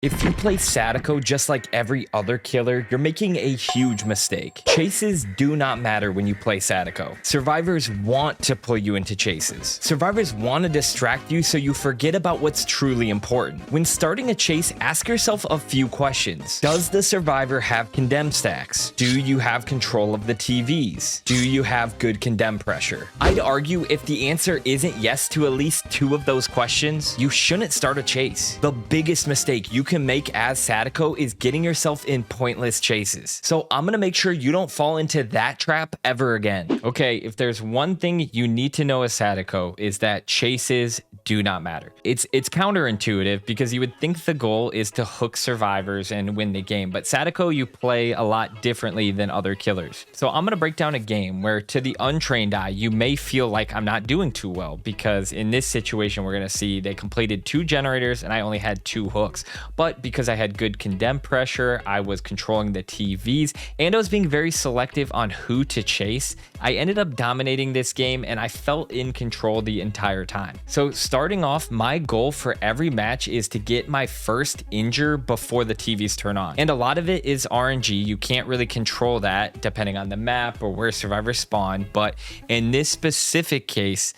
If you play Sadako just like every other killer, you're making a huge mistake. Chases do not matter when you play Sadako. Survivors want to pull you into chases. Survivors want to distract you so you forget about what's truly important. When starting a chase, ask yourself a few questions. Does the survivor have condemn stacks? Do you have control of the TVs? Do you have good condemn pressure? I'd argue if the answer isn't yes to at least 2 of those questions, you shouldn't start a chase. The biggest mistake you can make as Sadako is getting yourself in pointless chases. So I'm gonna make sure you don't fall into that trap ever again. Okay, if there's one thing you need to know as Sadako is that chases do not matter. It's counterintuitive because you would think the goal is to hook survivors and win the game, but Sadako you play a lot differently than other killers. So I'm gonna break down a game where to the untrained eye, you may feel like I'm not doing too well because in this situation, we're gonna see they completed 2 generators and I only had 2 hooks. But because I had good condemn pressure, I was controlling the TVs, and I was being very selective on who to chase, I ended up dominating this game and I felt in control the entire time. So starting off, my goal for every match is to get my first injure before the TVs turn on. And a lot of it is RNG. You can't really control that depending on the map or where survivors spawn. But in this specific case,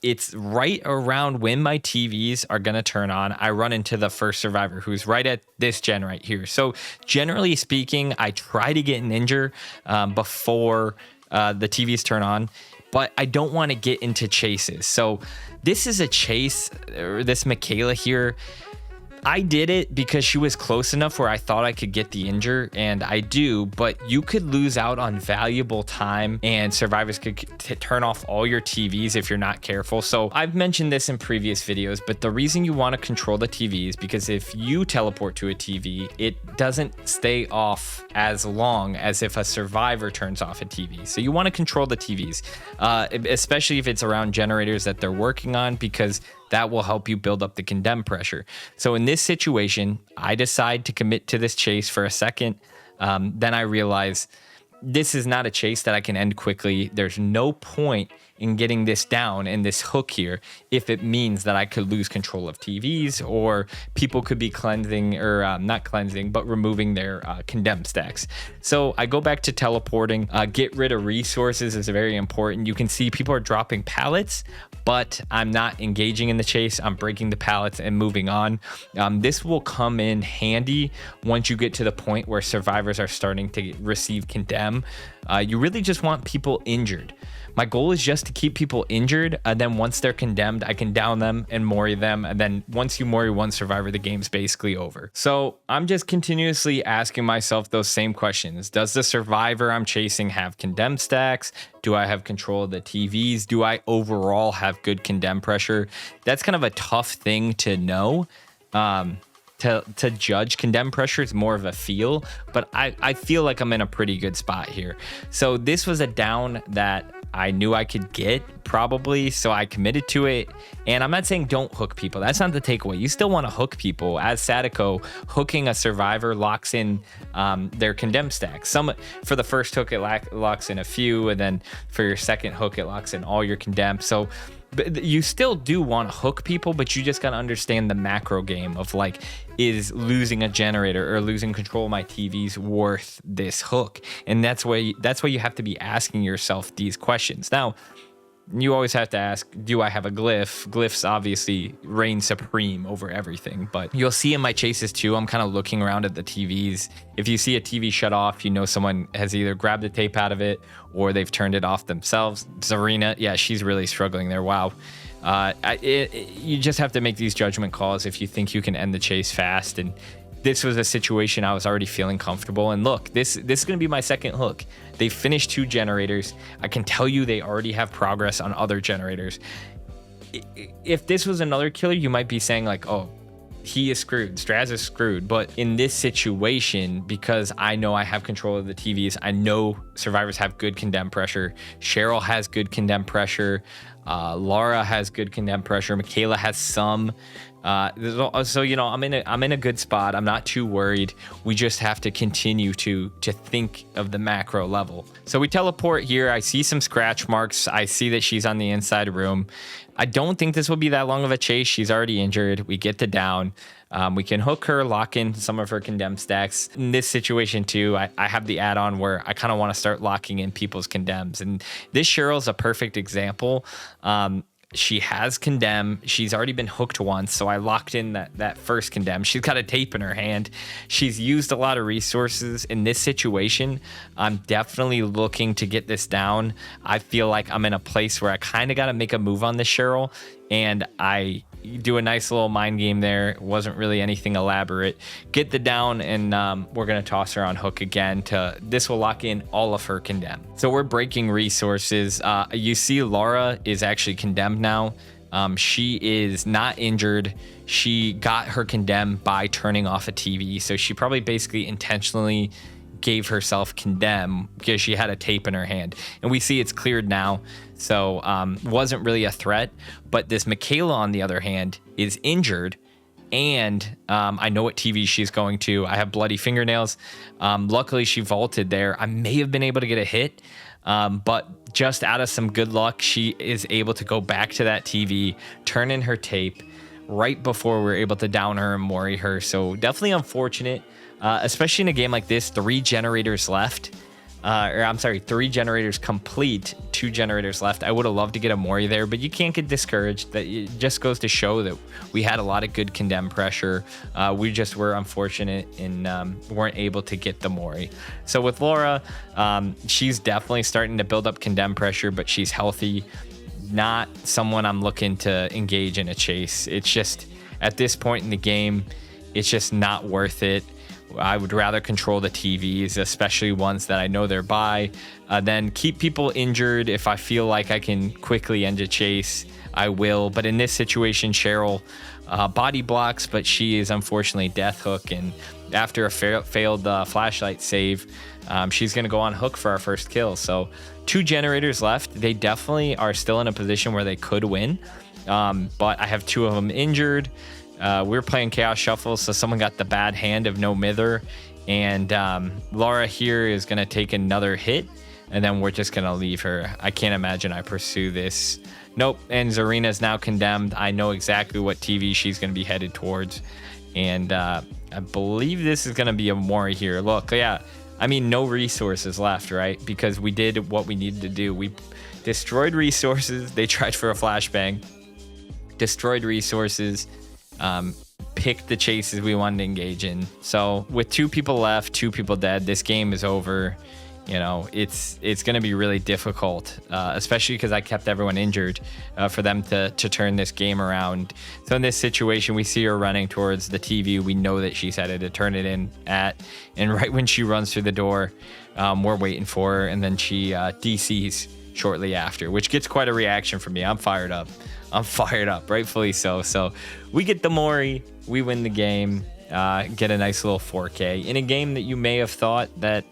it's right around when my TVs are going to turn on. I run into the first survivor who's right at this gen right here. So generally speaking, I try to get an injure before the TVs turn on, but I don't want to get into chases. So this is a chase, this Michaela here. I did it because she was close enough where I thought I could get the injure, and I do, but you could lose out on valuable time and survivors could turn off all your TVs if you're not careful. So I've mentioned this in previous videos, but the reason you want to control the TV is because if you teleport to a TV, it doesn't stay off as long as if a survivor turns off a TV. So you want to control the TVs, especially if it's around generators that they're working on, because that will help you build up the condemn pressure. So in this situation, I decide to commit to this chase for a second. Then I realize this is not a chase that I can end quickly. There's no point in getting this down and this hook here if it means that I could lose control of TVs or people could be cleansing or not cleansing, but removing their condemn stacks. So I go back to teleporting. Get rid of resources is very important. You can see people are dropping pallets, but I'm not engaging in the chase. I'm breaking the pallets and moving on. This will come in handy once you get to the point where survivors are starting to receive condemn. You really just want people injured. My goal is just to keep people injured, and then once they're condemned, I can down them and mori them, and then once you mori one survivor, the game's basically over. So I'm just continuously asking myself those same questions. Does the survivor I'm chasing have condemn stacks? Do I have control of the TVs? Do I overall have good condemn pressure? That's kind of a tough thing to know. To judge. Condemn pressure is more of a feel, but I feel like I'm in a pretty good spot here. So this was a down that I knew I could get probably, so I committed to it. And I'm not saying don't hook people. That's not the takeaway. You still want to hook people. As Sadako, hooking a survivor locks in their condemn stack. For the first hook, it locks in a few, and then for your second hook, it locks in all your condemn. So but you still do want to hook people, but you just got to understand the macro game of like, is losing a generator or losing control of my TVs worth this hook? And that's why you have to be asking yourself these questions. Now, you always have to ask, do I have a glyph? Glyphs obviously reign supreme over everything, but you'll see in my chases too, I'm kind of looking around at the TVs. If you see a TV shut off, you know someone has either grabbed the tape out of it or they've turned it off themselves. Zarina, yeah, she's really struggling there. Wow. You just have to make these judgment calls if you think you can end the chase fast. And this was a situation I was already feeling comfortable. And look, this is going to be my second hook. They finished 2 generators. I can tell you they already have progress on other generators. If this was another killer, you might be saying like, oh, he is screwed. Straz is screwed. But in this situation, because I know I have control of the TVs, I know survivors have good condemn pressure. Cheryl has good condemn pressure. Laura has good condemn pressure. Michaela has some. So you know, I'm in a good spot. I'm not too worried. We just have to continue to think of the macro level. So we teleport here. I see some scratch marks. I see that she's on the inside room. I don't think this will be that long of a chase. She's already injured. We get the down. We can hook her, lock in some of her condemn stacks. In this situation too, I have the add-on where I kind of want to start locking in people's condemns. And this Cheryl's a perfect example. She has condemn. She's already been hooked once, so I locked in that first condemn. She's got a tape in her hand. She's used a lot of resources. In this situation, I'm definitely looking to get this down. I feel like I'm in a place where I kind of got to make a move on this Cheryl, and I do a nice little mind game there. It wasn't really anything elaborate. Get the down, and we're going to toss her on hook again. This will lock in all of her condemn. So we're breaking resources. You see Laura is actually condemned now. She is not injured. She got her condemn by turning off a TV. So she probably basically intentionally gave herself condemn because she had a tape in her hand, and we see it's cleared now. So wasn't really a threat. But this Michaela, on the other hand, is injured, and I know what TV she's going to. I have bloody fingernails. Luckily she vaulted there. I may have been able to get a hit, but just out of some good luck, she is able to go back to that TV, turn in her tape right before we're able to down her and mori her. So definitely unfortunate. Especially in a game like this, 3 generators left. Or I'm sorry, 3 generators complete, 2 generators left. I would have loved to get a mori there, but you can't get discouraged. That it just goes to show that we had a lot of good condemn pressure. We just were unfortunate and weren't able to get the mori. So with Laura, she's definitely starting to build up condemn pressure, but she's healthy. Not someone I'm looking to engage in a chase. It's just, at this point in the game, it's just not worth it. I would rather control the TVs, especially ones that I know they're by, then keep people injured. If I feel like I can quickly end a chase, I will. But in this situation, Cheryl body blocks, but she is unfortunately death hook. And after a failed flashlight save, she's going to go on hook for our first kill. So 2 generators left. They definitely are still in a position where they could win. But I have 2 of them injured. We're playing Chaos Shuffle, so someone got the bad hand of no mither, and Laura here is going to take another hit, and then we're just going to leave her. I can't imagine I pursue this. Nope, and Zarina's now condemned. I know exactly what TV she's going to be headed towards, and I believe this is going to be a mori here. Look, yeah, I mean, no resources left, right? Because we did what we needed to do. We destroyed resources. They tried for a flashbang. Destroyed resources. Pick the chases we wanted to engage in. So with 2 people left, 2 people dead, this game is over. You know, it's going to be really difficult, especially because I kept everyone injured for them to turn this game around. So in this situation, we see her running towards the TV. We know that she's headed to turn it in at, and right when she runs through the door, we're waiting for her, and then she DCs shortly after, which gets quite a reaction from me. I'm fired up, rightfully so. So we get the mori, we win the game, get a nice little 4K in a game that you may have thought that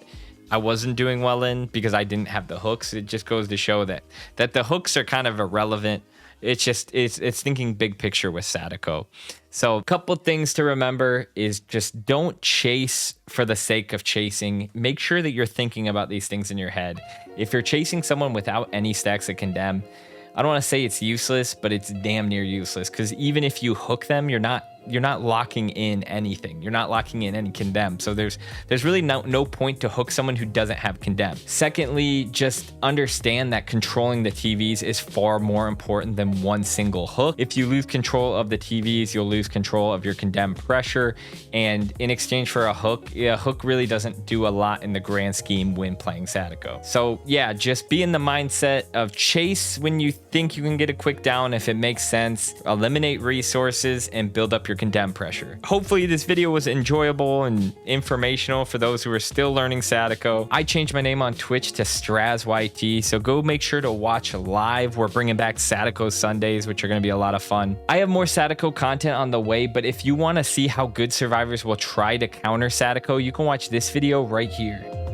I wasn't doing well in because I didn't have the hooks. It just goes to show that the hooks are kind of irrelevant. It's just it's thinking big picture with Sadako. So a couple things to remember is just don't chase for the sake of chasing. Make sure that you're thinking about these things in your head. If you're chasing someone without any stacks of condemn, I don't want to say it's useless, but it's damn near useless, because even if you hook them, you're not locking in anything. You're not locking in any condemn. So there's really no point to hook someone who doesn't have condemn. Secondly, just understand that controlling the TVs is far more important than one single hook. If you lose control of the TVs, you'll lose control of your condemn pressure. And in exchange for a hook really doesn't do a lot in the grand scheme when playing Sadako. So yeah, just be in the mindset of chase when you think you can get a quick down if it makes sense. Eliminate resources and build up your condemn pressure. Hopefully this video was enjoyable and informational for those who are still learning Sadako. I changed my name on Twitch to StrazYT, so go make sure to watch live. We're bringing back Sadako Sundays, which are going to be a lot of fun. I have more Sadako content on the way, but if you want to see how good survivors will try to counter Sadako, you can watch this video right here.